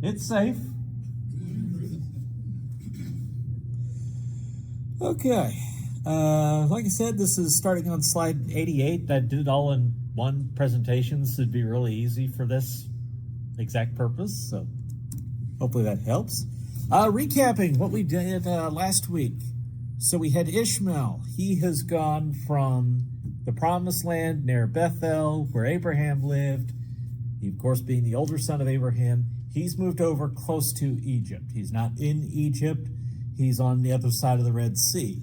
It's safe. Okay. Like I said, this is starting on slide 88. I did it all in one presentation, so it'd be really easy for this exact purpose. So hopefully that helps. Recapping what we did last week. So we had Ishmael. He has gone from the promised land near Bethel, where Abraham lived. He, of course, being the older son of Abraham, he's moved over close to Egypt. He's not in Egypt. He's on the other side of the Red Sea.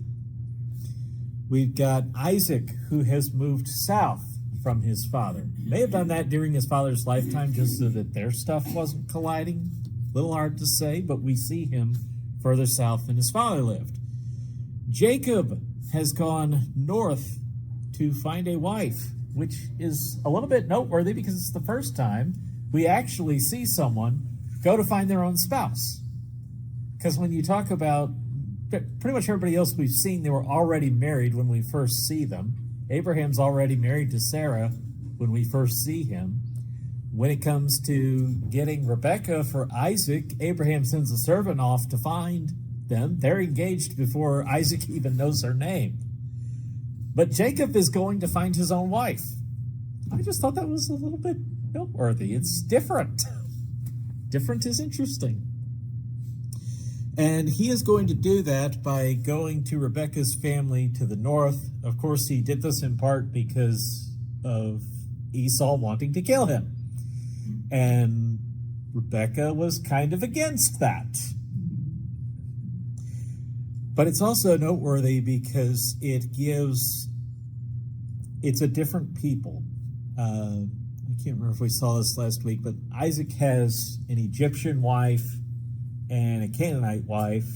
We've got Isaac, who has moved south from his father. May have done that during his father's lifetime just so that their stuff wasn't colliding. A little hard to say, but we see him further south than his father lived. Jacob has gone north to find a wife, which is a little bit noteworthy because it's the first time we actually see someone go to find their own spouse. Because when you talk about pretty much everybody else we've seen, they were already married when we first see them. Abraham's already married to Sarah when we first see him. When it comes to getting Rebekah for Isaac, Abraham sends a servant off to find them. They're engaged before Isaac even knows her name. But Jacob is going to find his own wife. I just thought that was a little bit noteworthy. It's different. Different is interesting. And he is going to do that by going to Rebekah's family to the north. Of course, he did this in part because of Esau wanting to kill him. And Rebekah was kind of against that. But it's also noteworthy because it's a different people. I can't remember if we saw this last week, but Isaac has an Egyptian wife and a Canaanite wife.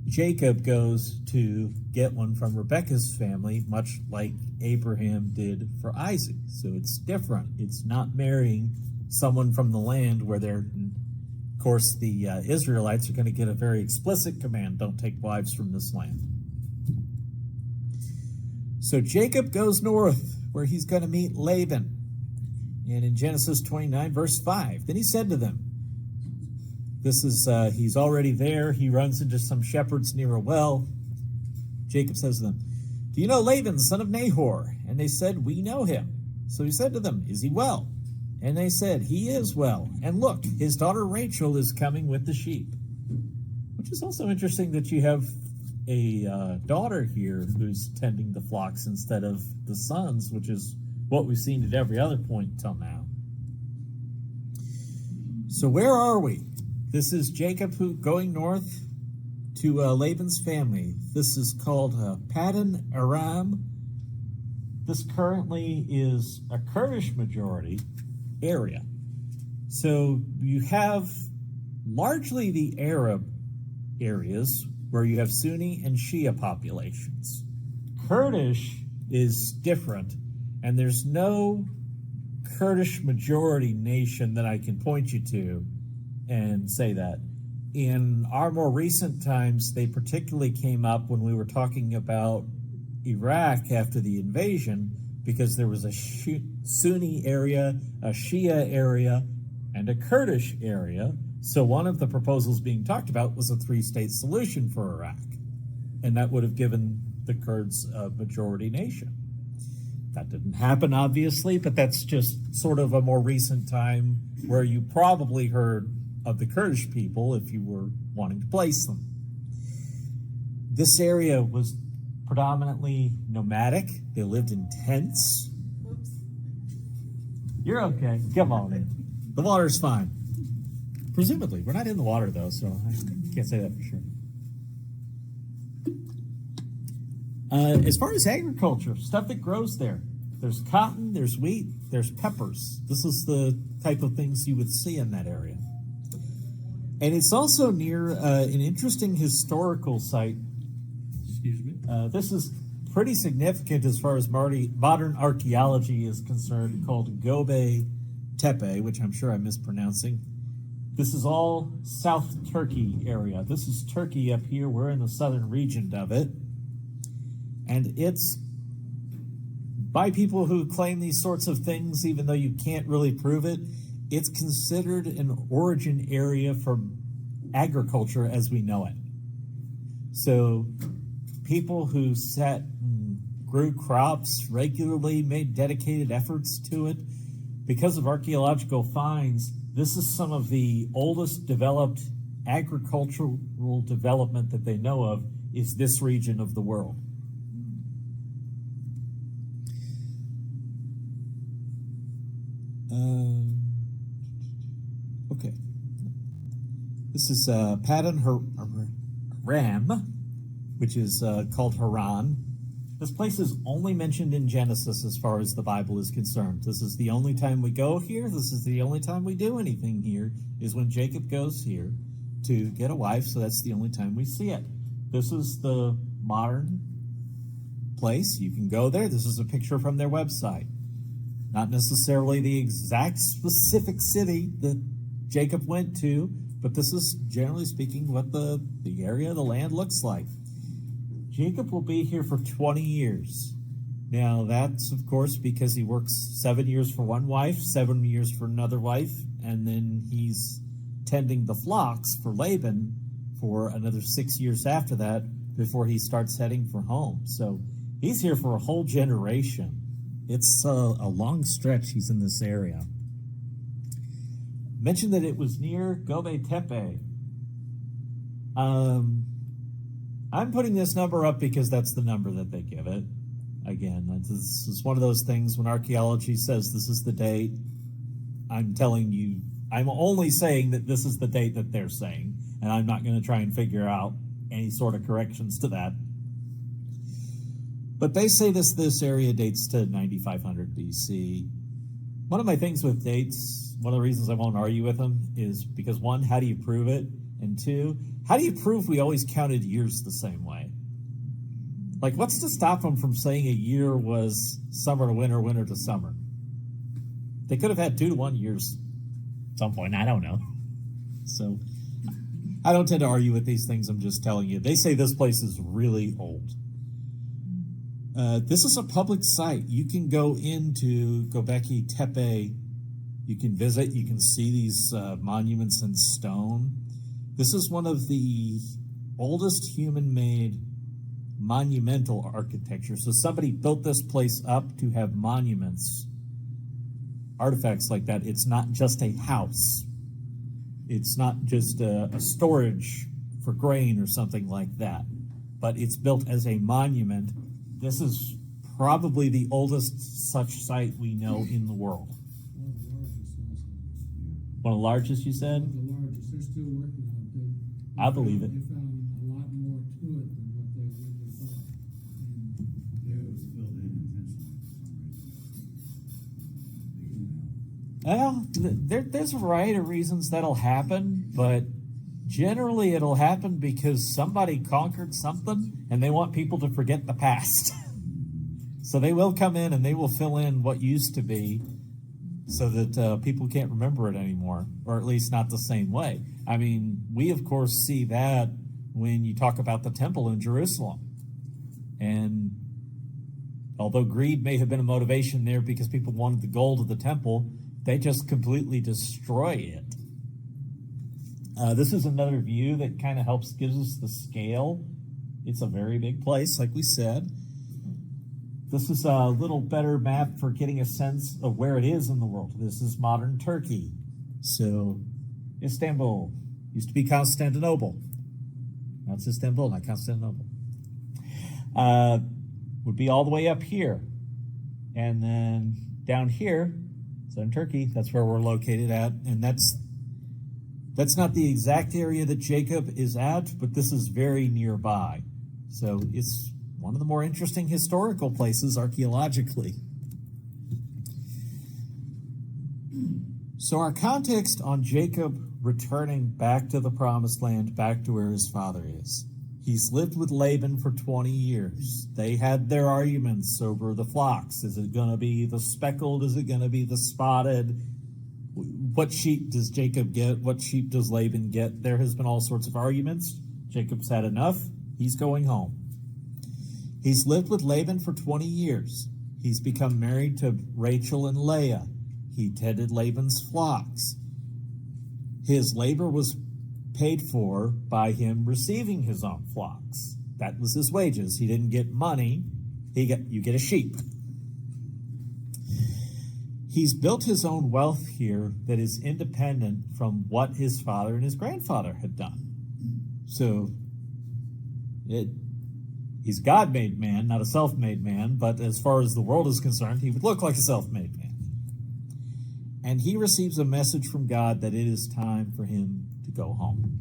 Jacob goes to get one from Rebekah's family, much like Abraham did for Isaac. So it's different. It's not marrying someone from the land where they're, of course, the Israelites are going to get a very explicit command, don't take wives from this land. So Jacob goes north where he's going to meet Laban. And in Genesis 29, verse 5, then he said to them, he's already there. He runs into some shepherds near a well. Jacob says to them, do you know Laban, son of Nahor? And they said, we know him. So he said to them, is he well? And they said, he is well. And look, his daughter Rachel is coming with the sheep. Which is also interesting that you have a daughter here who's tending the flocks instead of the sons, which is what we've seen at every other point till now. So where are we? This is Jacob going north to Laban's family. This is called Paddan Aram. This currently is a Kurdish majority area. So you have largely the Arab areas where you have Sunni and Shia populations. Kurdish is different, and there's no Kurdish majority nation that I can point you to and say that. In our more recent times, they particularly came up when we were talking about Iraq after the invasion, because there was a Sunni area, a Shia area, and a Kurdish area. So one of the proposals being talked about was a three-state solution for Iraq. And that would have given the Kurds a majority nation. That didn't happen, obviously, but that's just sort of a more recent time where you probably heard of the Kurdish people if you were wanting to place them. This area was predominantly nomadic. They lived in tents. Whoops. You're okay. Come on in. The water's fine. Presumably. We're not in the water, though, so I can't say that for sure. As far as agriculture, stuff that grows there, there's cotton, there's wheat, there's peppers. This is the type of things you would see in that area. And it's also near an interesting historical site. Excuse me. This is pretty significant as far as modern archaeology is concerned, called Göbekli Tepe, which I'm sure I'm mispronouncing. This is all South Turkey area. This is Turkey up here. We're in the southern region of it. And it's by people who claim these sorts of things, even though you can't really prove it. it's considered an origin area for agriculture as we know it. So people who set and grew crops regularly, made dedicated efforts to it. Because of archaeological finds, this is some of the oldest developed agricultural development that they know of is this region of the world. Okay. This is Paddan Aram, which is called Haran. This place is only mentioned in Genesis as far as the Bible is concerned. This is the only time we go here. This is the only time we do anything here, is when Jacob goes here to get a wife, so that's the only time we see it. This is the modern place. You can go there. This is a picture from their website. Not necessarily the exact specific city that Jacob went to, but this is, generally speaking, what the area of the land looks like. Jacob will be here for 20 years. Now, that's, of course, because he works 7 years for one wife, 7 years for another wife, and then he's tending the flocks for Laban for another 6 years after that before he starts heading for home. So he's here for a whole generation. It's a long stretch he's in this area. Mentioned that it was near Gobe Tepe. I'm putting this number up because that's the number that they give it. Again, this is one of those things when archaeology says this is the date. I'm telling you, I'm only saying that this is the date that they're saying, and I'm not going to try and figure out any sort of corrections to that. But they say this area dates to 9500 BC. One of my things with dates, one of the reasons I won't argue with them, is because one, how do you prove it? And two, how do you prove we always counted years the same way? Like, what's to stop them from saying a year was summer to winter, winter to summer? They could have had 2 to 1 years at some point. I don't know. So I don't tend to argue with these things. I'm just telling you. They say this place is really old. This is a public site. You can go into Göbekli Tepe. You can visit. You can see these monuments in stone. This is one of the oldest human-made monumental architecture. So somebody built this place up to have monuments, artifacts like that. It's not just a house. It's not just a storage for grain or something like that. But it's built as a monument. This is probably the oldest such site we know in the world. One of the largest, you said? One of the largest. They're still working on it. I believe it. They found a lot more to it than what they originally thought. And Yeah, it was filled in intentionally. Well, there's a variety of reasons that'll happen, but generally it'll happen because somebody conquered something and they want people to forget the past. So they will come in and they will fill in what used to be so that people can't remember it anymore, or at least not the same way. I mean, we of course see that when you talk about the temple in Jerusalem. And although greed may have been a motivation there because people wanted the gold of the temple, they just completely destroy it. This is another view that kind of gives us the scale. It's a very big place, like we said. This is a little better map for getting a sense of where it is in the world. This is modern Turkey. So Istanbul used to be Constantinople. Now it's Istanbul, not Constantinople. Would be all the way up here. And then down here, southern Turkey, that's where we're located at. And that's not the exact area that Jacob is at, but this is very nearby. So it's one of the more interesting historical places archaeologically. So our context on Jacob returning back to the promised land, back to where his father is. He's lived with Laban for 20 years. They had their arguments over the flocks. Is it going to be the speckled? Is it going to be the spotted? What sheep does Jacob get? What sheep does Laban get? There has been all sorts of arguments. Jacob's had enough. He's going home. He's lived with Laban for 20 years. He's become married to Rachel and Leah. He tended Laban's flocks. His labor was paid for by him receiving his own flocks. That was his wages. He didn't get money. You get a sheep. He's built his own wealth here that is independent from what his father and his grandfather had done. So he's a God-made man, not a self-made man, but as far as the world is concerned, he would look like a self-made man. And he receives a message from God that it is time for him to go home.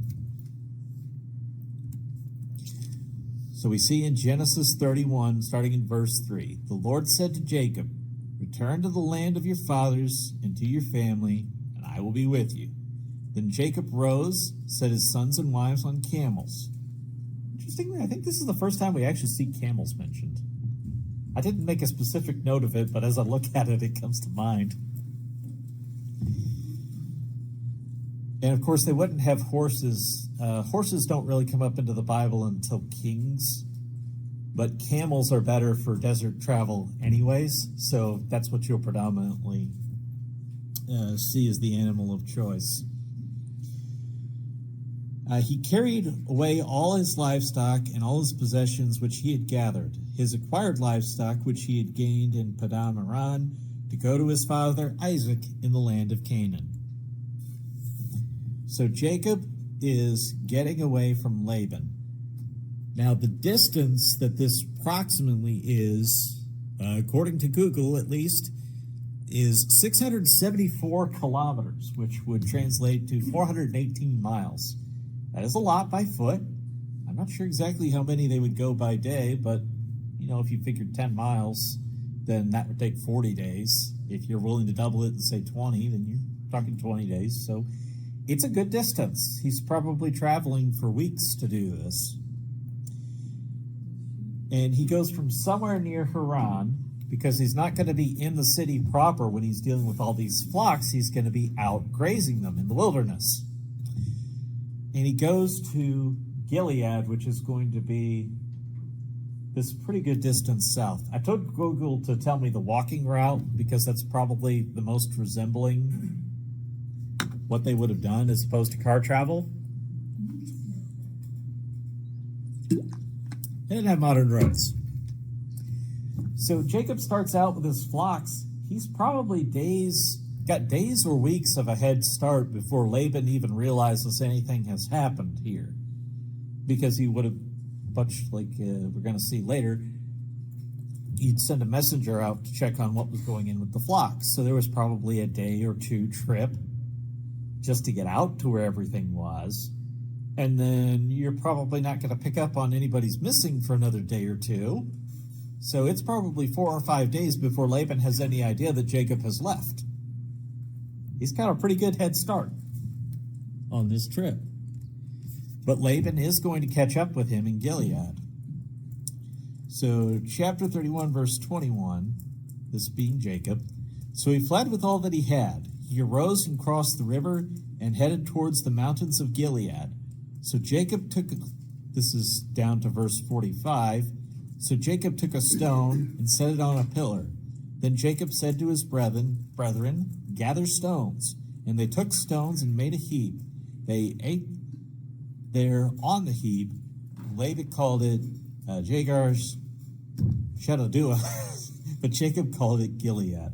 So we see in Genesis 31, starting in verse 3, the Lord said to Jacob, "Return to the land of your fathers and to your family, and I will be with you." Then Jacob rose, set his sons and wives on camels. Interestingly, I think this is the first time we actually see camels mentioned. I didn't make a specific note of it, but as I look at it, it comes to mind. And of course, they wouldn't have horses. Horses don't really come up into the Bible until Kings, but camels are better for desert travel anyways, so that's what you'll predominantly see as the animal of choice. He carried away all his livestock and all his possessions which he had gathered, his acquired livestock which he had gained in Padan Aram, to go to his father Isaac in the land of Canaan. So Jacob is getting away from Laban. Now, the distance that this approximately is, according to Google at least, is 674 kilometers, which would translate to 418 miles. That is a lot by foot. I'm not sure exactly how many they would go by day, but, if you figured 10 miles, then that would take 40 days. If you're willing to double it and say 20, then you're talking 20 days. So it's a good distance. He's probably traveling for weeks to do this. And he goes from somewhere near Haran, because he's not going to be in the city proper when he's dealing with all these flocks. He's going to be out grazing them in the wilderness. And he goes to Gilead, which is going to be this pretty good distance south. I told Google to tell me the walking route, because that's probably the most resembling what they would have done as opposed to car travel. They didn't have modern roads. So Jacob starts out with his flocks. He's probably got days or weeks of a head start before Laban even realizes anything has happened here. Because he would have, much like we're going to see later, he'd send a messenger out to check on what was going in with the flocks. So there was probably a day or two trip just to get out to where everything was. And then you're probably not going to pick up on anybody's missing for another day or two. So it's probably 4 or 5 days before Laban has any idea that Jacob has left. He's got a pretty good head start on this trip. But Laban is going to catch up with him in Gilead. So chapter 31, verse 21, this being Jacob. So he fled with all that he had. He arose and crossed the river and headed towards the mountains of Gilead. So Jacob took, this is down to verse 45, so Jacob took a stone and set it on a pillar. Then Jacob said to his brethren, "Gather stones." And they took stones and made a heap. They ate there on the heap. Laban called it Jagar's Shadadua, but Jacob called it Gilead.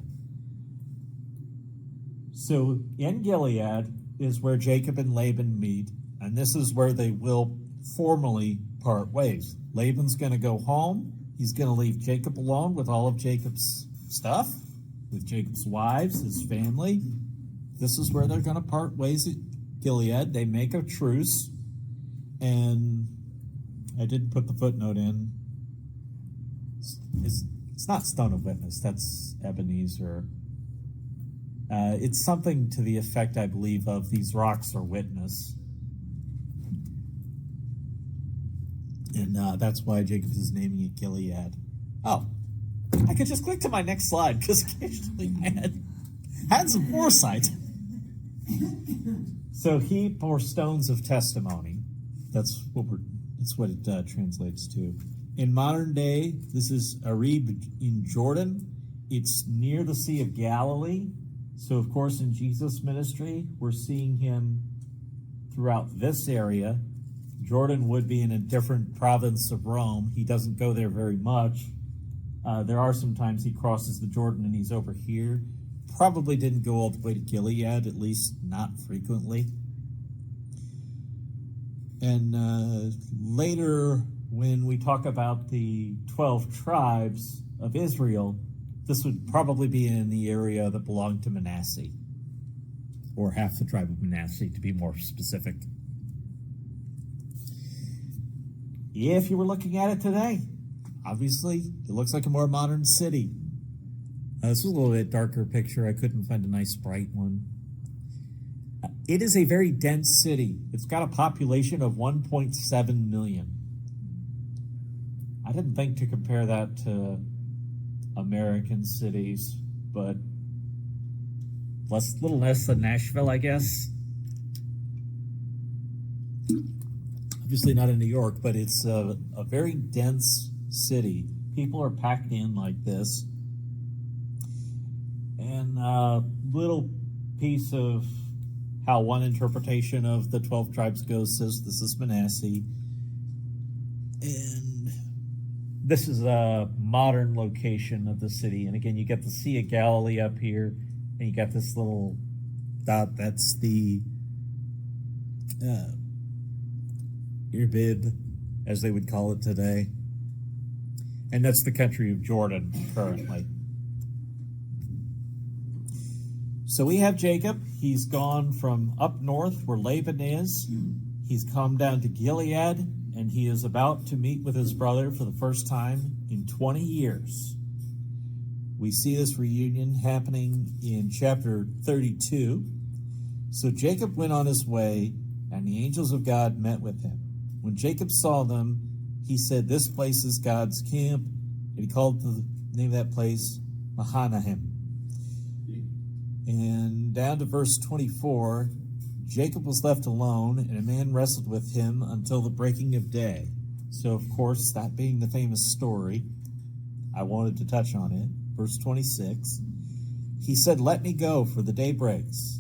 So in Gilead is where Jacob and Laban meet, and this is where they will formally part ways. Laban's going to go home. He's going to leave Jacob alone with all of Jacob's stuff, with Jacob's wives, his family. This is where they're going to part ways at Gilead. They make a truce, and I didn't put the footnote in. It's not stone of witness. That's Ebenezer. It's something to the effect, I believe, of these rocks are witness. And that's why Jacob is naming it Gilead. Oh, I could just click to my next slide, because occasionally I had some foresight. So heap or stones of testimony. That's what it translates to. In modern day, this is Arib in Jordan. It's near the Sea of Galilee. So, of course, in Jesus' ministry, we're seeing him throughout this area. Jordan would be in a different province of Rome. He doesn't go there very much. There are some times he crosses the Jordan and he's over here. Probably didn't go all the way to Gilead, at least not frequently. And later, when we talk about the 12 tribes of Israel, this would probably be in the area that belonged to Manasseh, or half the tribe of Manasseh, to be more specific. If you were looking at it today, obviously, it looks like a more modern city. This was a little bit darker picture. I couldn't find a nice bright one. It is a very dense city. It's got a population of 1.7 million. I didn't think to compare that to American cities, but little less than Nashville, I guess. Obviously not in New York, but it's a very dense city. People are packed in like this. And a little piece of how one interpretation of the 12 tribes goes says this is Manasseh. And this is a modern location of the city. And again, you got the Sea of Galilee up here, and you got this little dot. That's the Irbid, as they would call it today. And that's the country of Jordan currently. So we have Jacob. He's gone from up north where Laban is. He's come down to Gilead, and he is about to meet with his brother for the first time in 20 years. We see this reunion happening in chapter 32. So Jacob went on his way, and the angels of God met with him. When Jacob saw them, he said, "This place is God's camp." And he called the name of that place Mahanaim. And down to verse 24, Jacob was left alone, and a man wrestled with him until the breaking of day. So, of course, that being the famous story, I wanted to touch on it. Verse 26, he said, "Let me go, for the day breaks."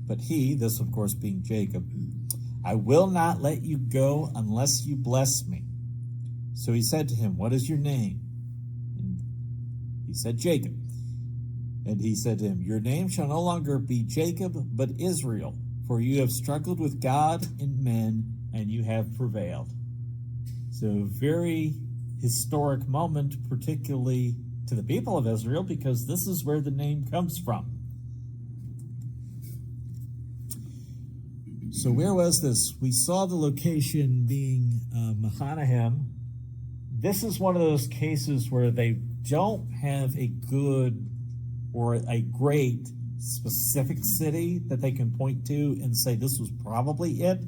But he, this of course being Jacob, "I will not let you go unless you bless me." So he said to him, "What is your name?" And he said, "Jacob." And he said to him, "Your name shall no longer be Jacob, but Israel, for you have struggled with God and men, and you have prevailed." So very historic moment, particularly to the people of Israel, because this is where the name comes from. So where was this? We saw the location being Mahanaim. This is one of those cases where they don't have a good or a great specific city that they can point to and say this was probably it,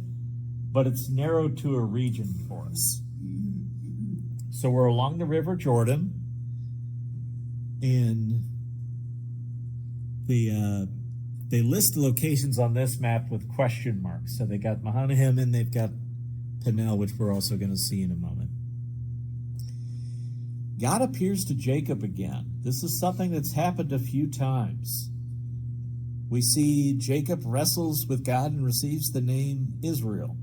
but it's narrowed to a region for us. So we're along the River Jordan, and they list the locations on this map with question marks. So they got Mahanaim and they've got Peniel, which we're also going to see in a moment. God appears to Jacob again. This is something that's happened a few times. We see Jacob wrestles with God and receives the name Israel.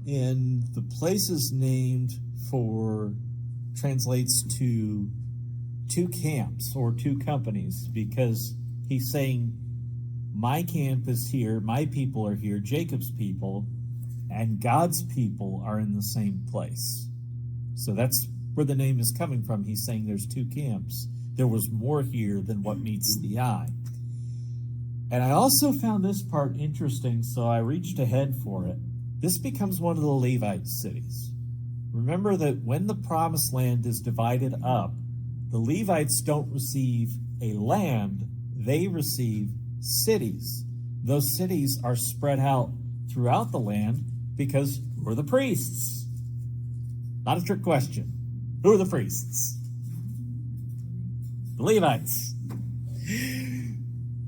And the place is named for, translates to two camps or two companies, because he's saying, my camp is here, my people are here, Jacob's people, and God's people are in the same place. So that's where the name is coming from. He's saying there's two camps. There was more here than what meets the eye. And I also found this part interesting, so I reached ahead for it. This becomes one of the Levite cities. Remember that when the promised land is divided up, the Levites don't receive a land, they receive cities. Those cities are spread out throughout the land because who are the priests? Not a trick question. Who are the priests? The Levites.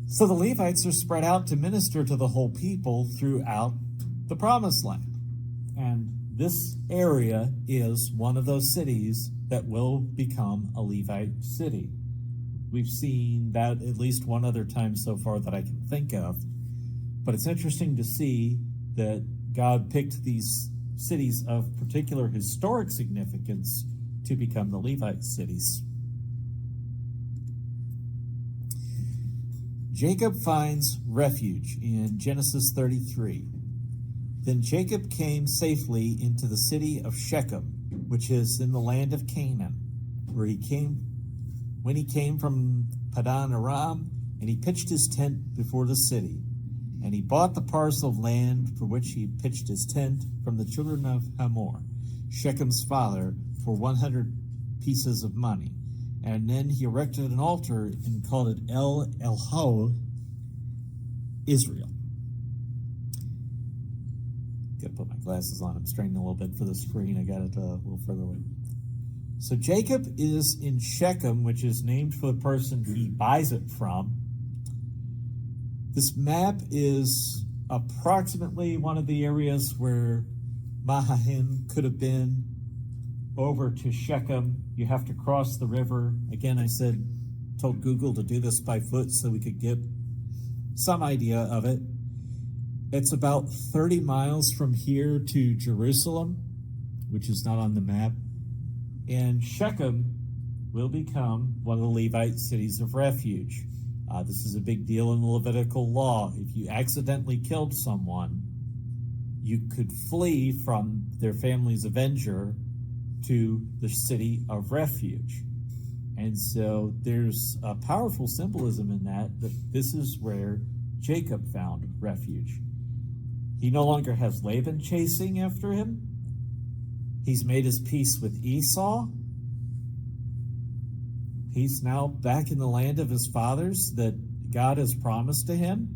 So the Levites are spread out to minister to the whole people throughout the promised land. And this area is one of those cities that will become a Levite city. we've seen that at least one other time so far that I can think of. But it's interesting to see that God picked these cities of particular historic significance to become the Levite cities. Jacob finds refuge in Genesis 33. Then Jacob came safely into the city of Shechem, which is in the land of Canaan, when he came from Padan Aram, and he pitched his tent before the city. And he bought the parcel of land for which he pitched his tent from the children of Hamor, Shechem's father, for 100 pieces of money. And then he erected an altar and called it El Elho, Israel. Gotta put my glasses on. I'm straining a little bit for the screen. I got it a little further away. So Jacob is in Shechem, which is named for the person he buys it from. This map is approximately one of the areas where Mahanaim could have been. Over to Shechem, you have to cross the river. Again, I told Google to do this by foot so we could get some idea of it. It's about 30 miles from here to Jerusalem, which is not on the map. And Shechem will become one of the Levite cities of refuge. This is a big deal in the Levitical law. If you accidentally killed someone, you could flee from their family's avenger to the city of refuge. And so there's a powerful symbolism in that this is where Jacob found refuge. He no longer has Laban chasing after him. He's made his peace with Esau. He's now back in the land of his fathers that God has promised to him.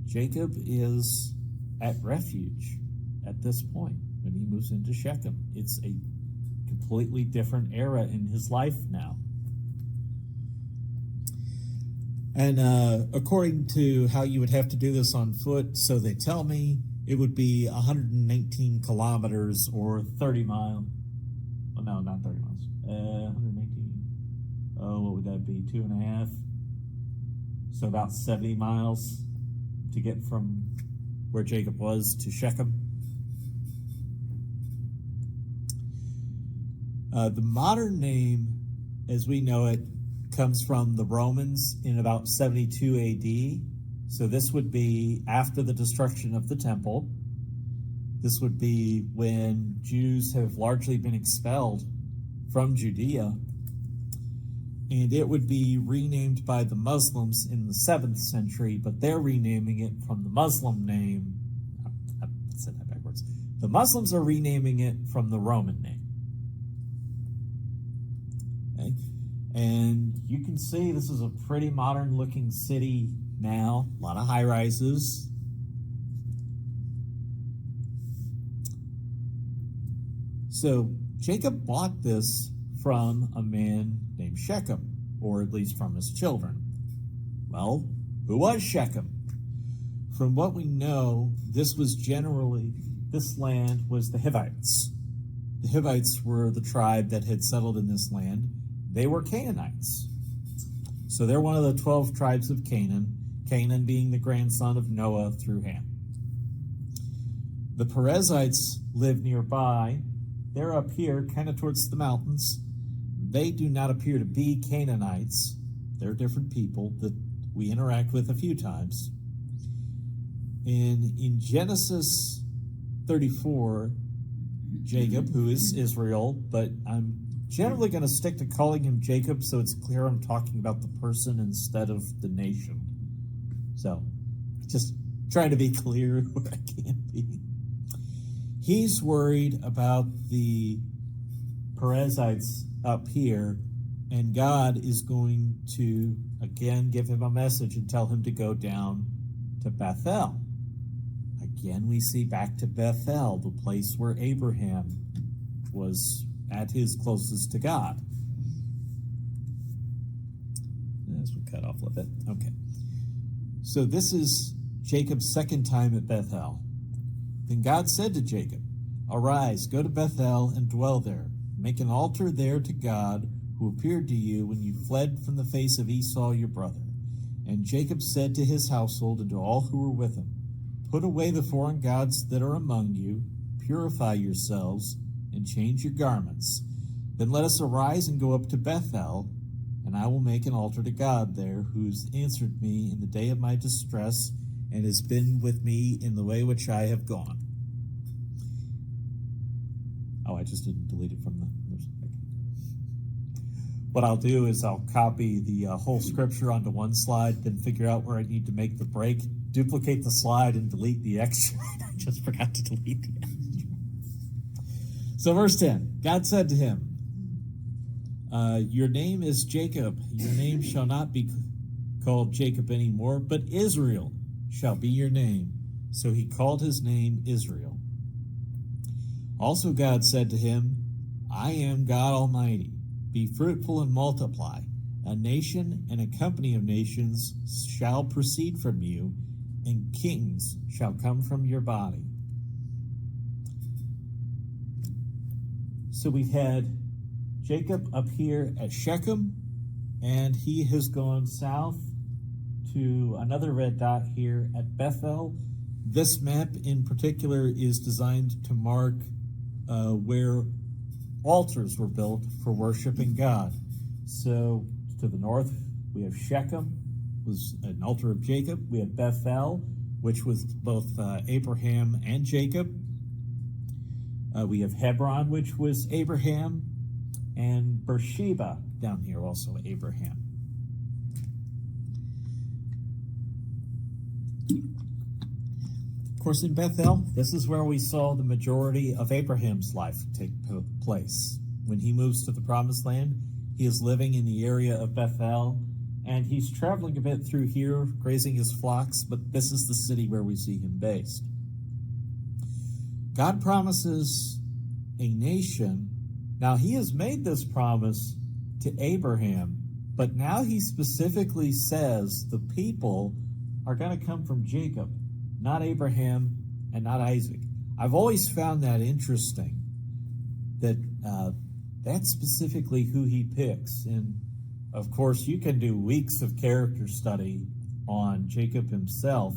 Jacob is at refuge at this point when he moves into Shechem. It's a completely different era in his life now. And according to how you would have to do this on foot, so they tell me, it would be 119 kilometers or 30 miles. Well, no, not 30 miles. 119. Oh, what would that be? 2.5. So about 70 miles to get from where Jacob was to Shechem. The modern name, as we know it, comes from the Romans in about 72 AD. So this would be after the destruction of the temple. This would be when Jews have largely been expelled from Judea. And it would be renamed by the Muslims in the 7th century, but they're renaming it from the Muslim name. I said that backwards. The Muslims are renaming it from the Roman name. Okay. And you can see this is a pretty modern looking city now. A lot of high rises. So Jacob bought this from a man named Shechem, or at least from his children. Well, who was Shechem? From what we know, this land was the Hivites. The Hivites were the tribe that had settled in this land. They were Canaanites. So they're one of the 12 tribes of Canaan, Canaan being the grandson of Noah through Ham. The Perizzites live nearby. They're up here, kind of towards the mountains. They do not appear to be Canaanites. They're different people that we interact with a few times. And in Genesis 34, Jacob, who is Israel, but I'm generally going to stick to calling him Jacob so it's clear I'm talking about the person instead of the nation. So, just trying to be clear where I can be. He's worried about the Perizzites up here, and God is going to, again, give him a message and tell him to go down to Bethel. Again, we see back to Bethel, the place where Abraham was at his closest to God. This would cut off a little bit. Okay. So this is Jacob's second time at Bethel. Then God said to Jacob, "Arise, go to Bethel and dwell there. Make an altar there to God who appeared to you when you fled from the face of Esau your brother. And Jacob said to his household and to all who were with him, Put away the foreign gods that are among you, purify yourselves, and change your garments. Then let us arise and go up to Bethel, and I will make an altar to God there, who has answered me in the day of my distress, and has been with me in the way which I have gone. Oh, I just didn't delete it from the... What I'll do is I'll copy the whole scripture onto one slide, then figure out where I need to make the break, duplicate the slide, and delete the extra. I just forgot to delete the extra. So verse 10, God said to him, Your name is Jacob. Your name shall not be called Jacob anymore, but Israel shall be your name. So he called his name Israel. Also God said to him, I am God Almighty. Be fruitful and multiply. A nation and a company of nations shall proceed from you, and kings shall come from your body. So we've had Jacob up here at Shechem, and he has gone south to another red dot here at Bethel. This map in particular is designed to mark where altars were built for worshiping God. So to the north, we have Shechem, was an altar of Jacob. We have Bethel, which was both Abraham and Jacob. We have Hebron, which was Abraham, and Beersheba down here, also Abraham. Of course, in Bethel, this is where we saw the majority of Abraham's life take place. When he moves to the Promised Land, he is living in the area of Bethel, and he's traveling a bit through here, grazing his flocks, but this is the city where we see him based. God promises a nation. Now, he has made this promise to Abraham, but now he specifically says the people are going to come from Jacob, not Abraham and not Isaac. I've always found that interesting, that that's specifically who he picks. And of course, you can do weeks of character study on Jacob himself,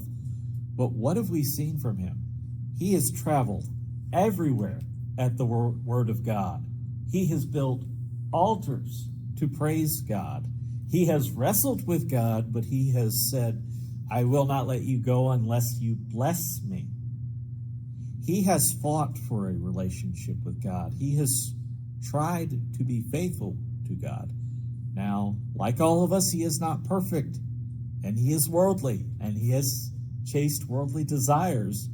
but what have we seen from him? He has traveled everywhere at the word of God. He has built altars to praise God. He has wrestled with God, but he has said, I will not let you go unless you bless me. He has fought for a relationship with God. He has tried to be faithful to God. Now, like all of us, he is not perfect, and he is worldly, and he has chased worldly desires,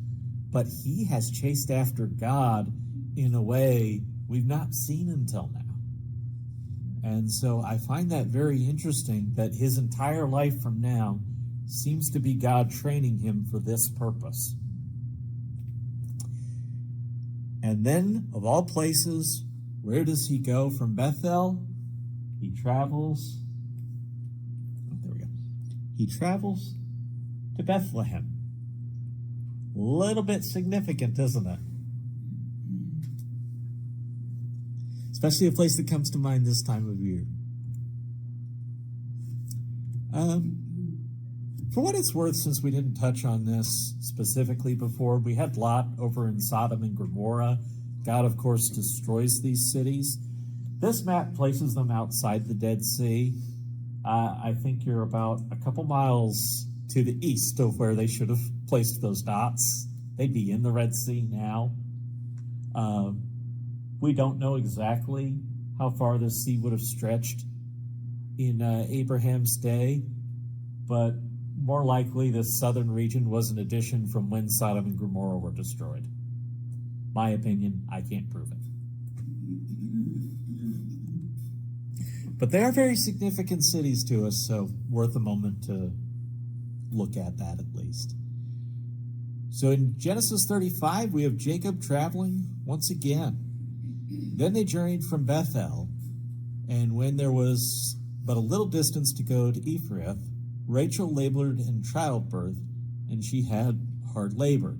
but he has chased after God in a way we've not seen until now. And so I find that very interesting, that his entire life from now seems to be God training him for this purpose. And then, of all places, where does he go from Bethel? He travels. Oh, there we go. He travels to Bethlehem. A little bit significant, isn't it? Especially a place that comes to mind this time of year. For what it's worth, since we didn't touch on this specifically before, we had Lot over in Sodom and Gomorrah. God, of course, destroys these cities. This map places them outside the Dead Sea. I think you're about a couple miles to the east of where they should have placed those dots. They'd be in the Red Sea now. We don't know exactly how far the sea would have stretched in Abraham's day, but more likely the southern region was an addition from when Sodom and Gomorrah were destroyed. My opinion, I can't prove it. But they are very significant cities to us, so worth a moment to look at that at least. So in Genesis 35, we have Jacob traveling once again. Then they journeyed from Bethel, and when there was but a little distance to go to Ephrath, Rachel labored in childbirth, and she had hard labor.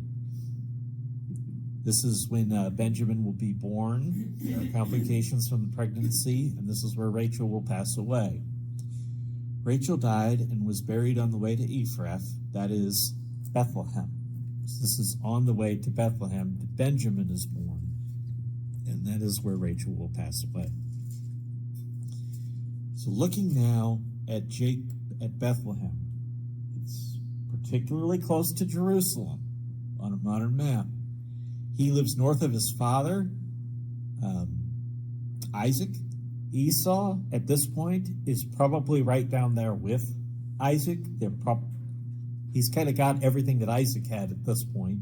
This is when Benjamin will be born. There are complications from the pregnancy, and this is where Rachel will pass away. Rachel died and was buried on the way to Ephrath, that is, Bethlehem. So this is on the way to Bethlehem. Benjamin is born, and that is where Rachel will pass away. So looking now at Bethlehem, it's particularly close to Jerusalem on a modern map. He lives north of his father, Isaac. Esau, at this point, is probably right down there with Isaac. He's kind of got everything that Isaac had at this point.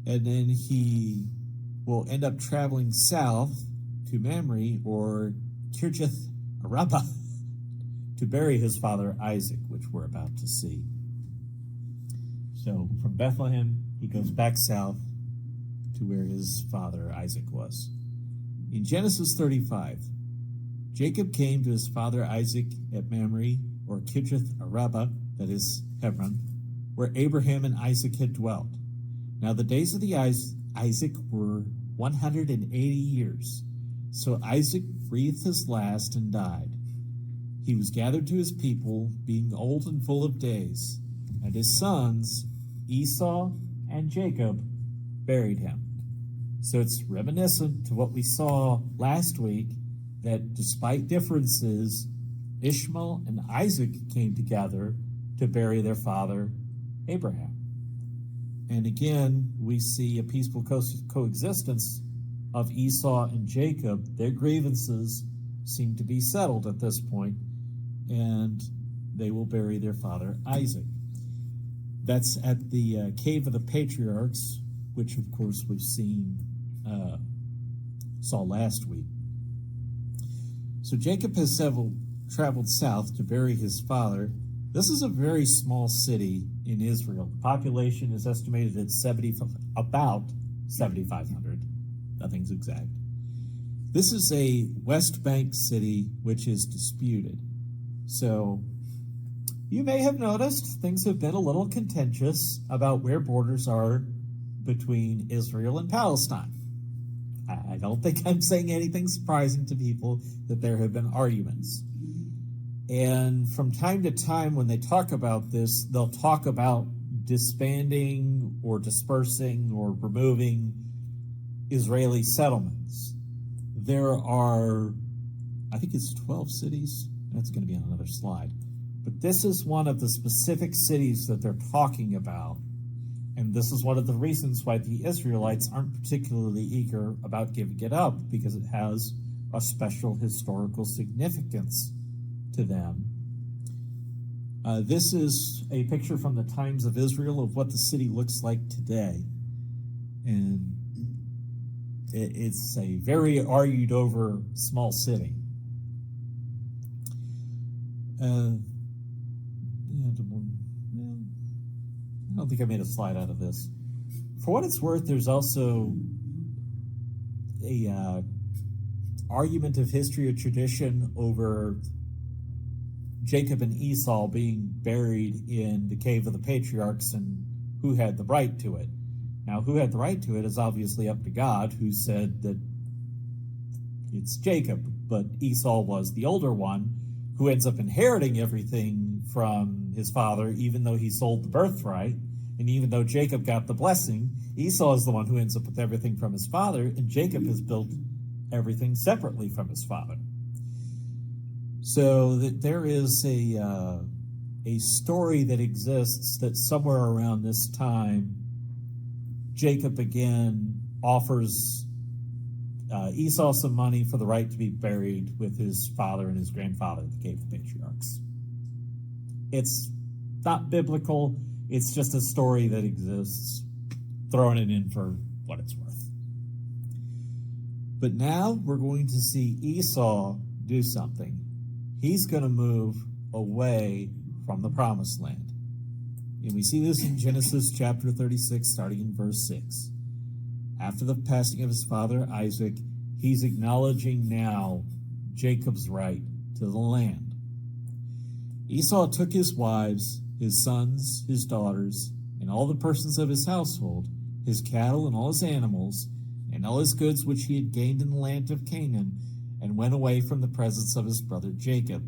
And then he will end up traveling south to Mamre or Kirjath Araba to bury his father Isaac, which we're about to see. So from Bethlehem, he goes back south to where his father Isaac was. In Genesis 35, Jacob came to his father Isaac at Mamre, or Kirjath Araba, that is Hebron, where Abraham and Isaac had dwelt. Now the days of the Isaac were 180 years. So Isaac breathed his last and died. He was gathered to his people, being old and full of days, and his sons, Esau and Jacob, buried him. So it's reminiscent to what we saw last week, that despite differences, Ishmael and Isaac came together to bury their father Abraham. And again, we see a peaceful coexistence of Esau and Jacob. Their grievances seem to be settled at this point, and they will bury their father Isaac. That's at the Cave of the Patriarchs, which of course we've saw last week. So Jacob has traveled south to bury his father. This is a very small city in Israel. The population is estimated at about 7,500. Nothing's exact. This is a West Bank city which is disputed. So you may have noticed things have been a little contentious about where borders are between Israel and Palestine. I don't think I'm saying anything surprising to people that there have been arguments. And from time to time, when they talk about this, they'll talk about disbanding or dispersing or removing Israeli settlements. There are, I think it's 12 cities. That's going to be on another slide. But this is one of the specific cities that they're talking about. And this is one of the reasons why the Israelites aren't particularly eager about giving it up, because it has a special historical significance to them. This is a picture from the Times of Israel of what the city looks like today. And it's a very argued over small city. I don't think I made a slide out of this. For what it's worth, there's also a argument of history or tradition over Jacob and Esau being buried in the Cave of the Patriarchs and who had the right to it. Now, who had the right to it is obviously up to God, who said that it's Jacob, but Esau was the older one who ends up inheriting everything from his father, even though he sold the birthright. And even though Jacob got the blessing, Esau is the one who ends up with everything from his father, and Jacob has built everything separately from his father. So there is a story that exists that somewhere around this time, Jacob again offers Esau some money for the right to be buried with his father and his grandfather at the Cave of the Patriarchs. It's not biblical. It's just a story that exists, throwing it in for what it's worth. But now we're going to see Esau do something. He's going to move away from the promised land. And we see this in Genesis chapter 36, starting in verse 6. After the passing of his father Isaac, he's acknowledging now Jacob's right to the land. Esau took his wives, his sons, his daughters, and all the persons of his household, his cattle and all his animals, and all his goods which he had gained in the land of Canaan, and went away from the presence of his brother Jacob.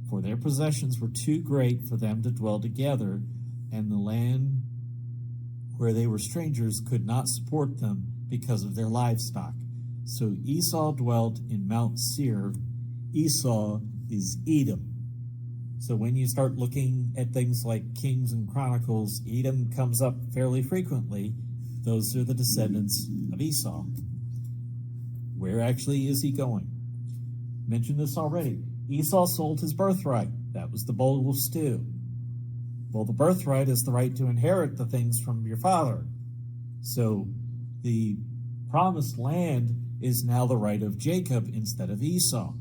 For their possessions were too great for them to dwell together, and the land where they were strangers could not support them because of their livestock. So Esau dwelt in Mount Seir. Esau is Edom. So when you start looking at things like Kings and Chronicles, Edom comes up fairly frequently. Those are the descendants of Esau. Where actually is he going? Mentioned this already. Esau sold his birthright. That was the bowl of stew. Well, the birthright is the right to inherit the things from your father. So the promised land is now the right of Jacob instead of Esau.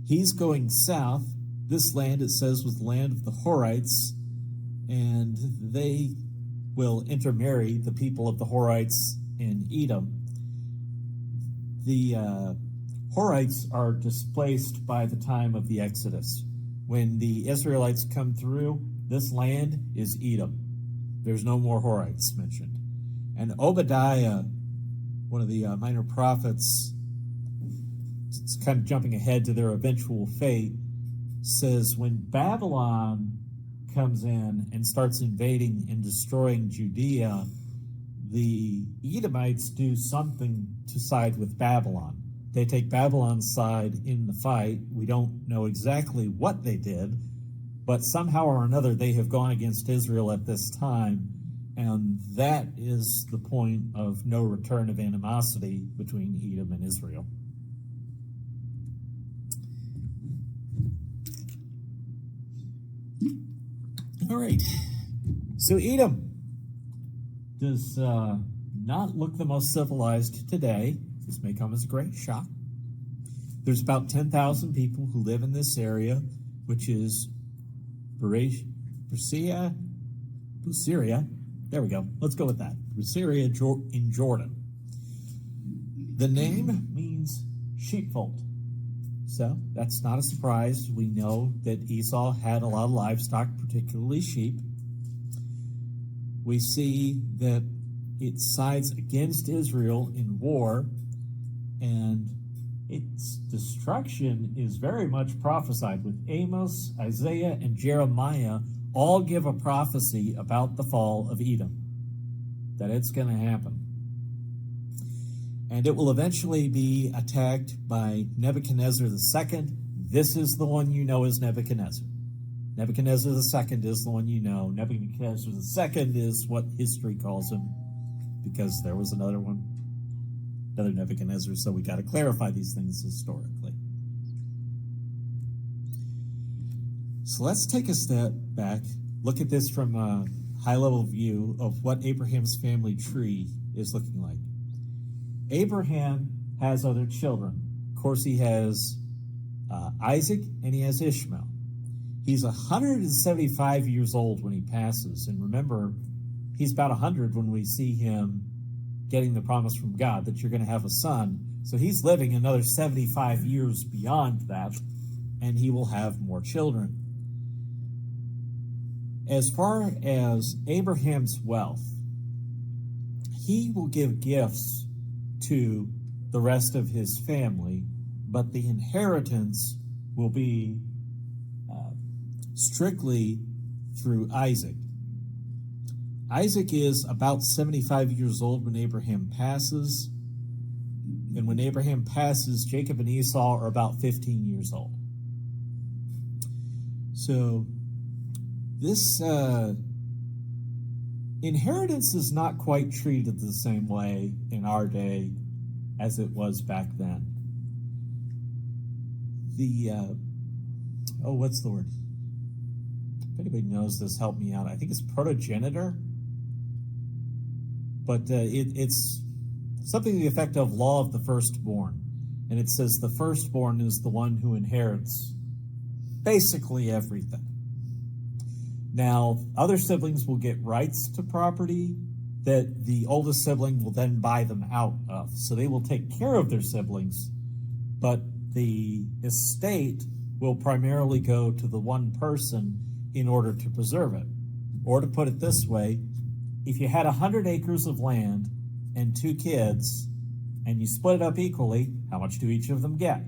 He's going south. This land, it says, was the land of the Horites, and they will intermarry the people of the Horites in Edom. The Horites are displaced by the time of the Exodus. When the Israelites come through, this land is Edom. There's no more Horites mentioned. And Obadiah, one of the minor prophets, it's kind of jumping ahead to their eventual fate, says when Babylon comes in and starts invading and destroying Judea, the Edomites do something to side with Babylon. They take Babylon's side in the fight. We don't know exactly what they did, but somehow or another they have gone against Israel at this time, and that is the point of no return of animosity between Edom and Israel. All right, so Edom does not look the most civilized today. This may come as a great shock. There's about 10,000 people who live in this area, which is Busiria. There we go. Let's go with that. Busiria in Jordan. The name means sheepfold. So that's not a surprise. We know that Esau had a lot of livestock, particularly sheep. We see that it sides against Israel in war, and its destruction is very much prophesied, with Amos, Isaiah, and Jeremiah all give a prophecy about the fall of Edom, that it's going to happen. And it will eventually be attacked by Nebuchadnezzar II. This is the one you know as Nebuchadnezzar. Nebuchadnezzar II is the one you know. Nebuchadnezzar II is what history calls him, because there was another one, another Nebuchadnezzar, so we got to clarify these things historically. So let's take a step back, look at this from a high-level view of what Abraham's family tree is looking like. Abraham has other children. Of course, he has Isaac and he has Ishmael. He's 175 years old when he passes. And remember, he's about 100 when we see him getting the promise from God that you're going to have a son. So he's living another 75 years beyond that, and he will have more children. As far as Abraham's wealth, he will give gifts to the rest of his family, but the inheritance will be strictly through Isaac. Isaac is about 75 years old when Abraham passes, and when Abraham passes, Jacob and Esau are about 15 years old. So this inheritance is not quite treated the same way in our day as it was back then. What's the word? If anybody knows this, help me out. I think it's protogenitor, but it's something to the effect of law of the firstborn. And it says the firstborn is the one who inherits basically everything. Now, other siblings will get rights to property that the oldest sibling will then buy them out of. So they will take care of their siblings, but the estate will primarily go to the one person in order to preserve it. Or to put it this way, if you had 100 acres of land and 2 kids, and you split it up equally, how much do each of them get?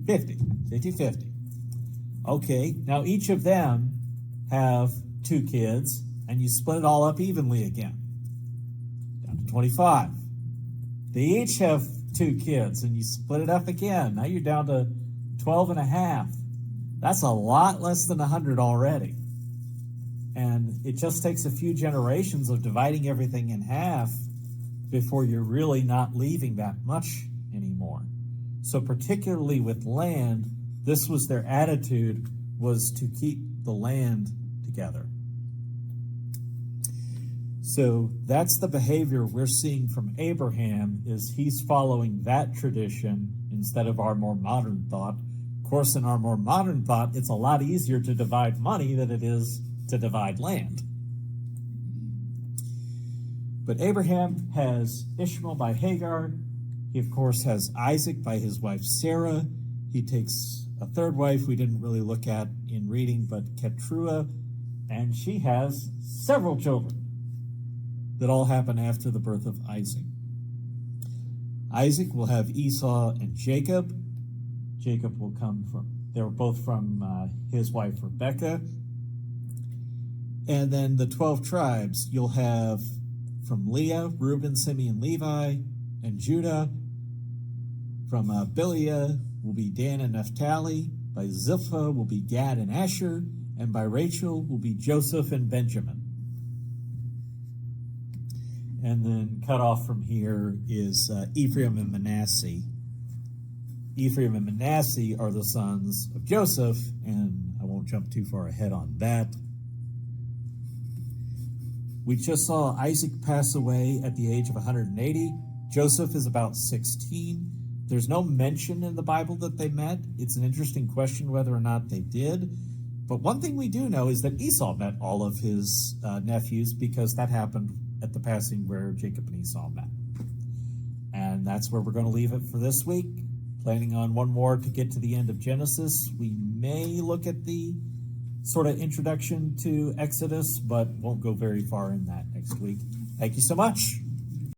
50. Okay, now each of them have 2 kids, and you split it all up evenly again. Down to 25. They each have 2 kids, and you split it up again. Now you're down to 12 and a half. That's a lot less than 100 already. And it just takes a few generations of dividing everything in half before you're really not leaving that much anymore. So particularly with land, this was their attitude, was to keep the land together. So that's the behavior we're seeing from Abraham, is he's following that tradition instead of our more modern thought. Of course, in our more modern thought, it's a lot easier to divide money than it is to divide land. But Abraham has Ishmael by Hagar. He, of course, has Isaac by his wife Sarah. He takes a third wife we didn't really look at in reading, but Keturah, and she has several children that all happen after the birth of Isaac. Isaac will have Esau and Jacob. Jacob will come from, they were both from his wife Rebekah. And then the 12 tribes, you'll have from Leah, Reuben, Simeon, Levi, and Judah. From Biliah will be Dan and Naphtali. By Zilpah will be Gad and Asher. And by Rachel will be Joseph and Benjamin. And then cut off from here is Ephraim and Manasseh. Ephraim and Manasseh are the sons of Joseph, and I won't jump too far ahead on that. We just saw Isaac pass away at the age of 180. Joseph is about 16. There's no mention in the Bible that they met. It's an interesting question whether or not they did. But one thing we do know is that Esau met all of his nephews, because that happened at the passing where Jacob and Esau met. And that's where we're going to leave it for this week. Planning on one more to get to the end of Genesis. We may look at the sort of introduction to Exodus, but won't go very far in that next week. Thank you so much.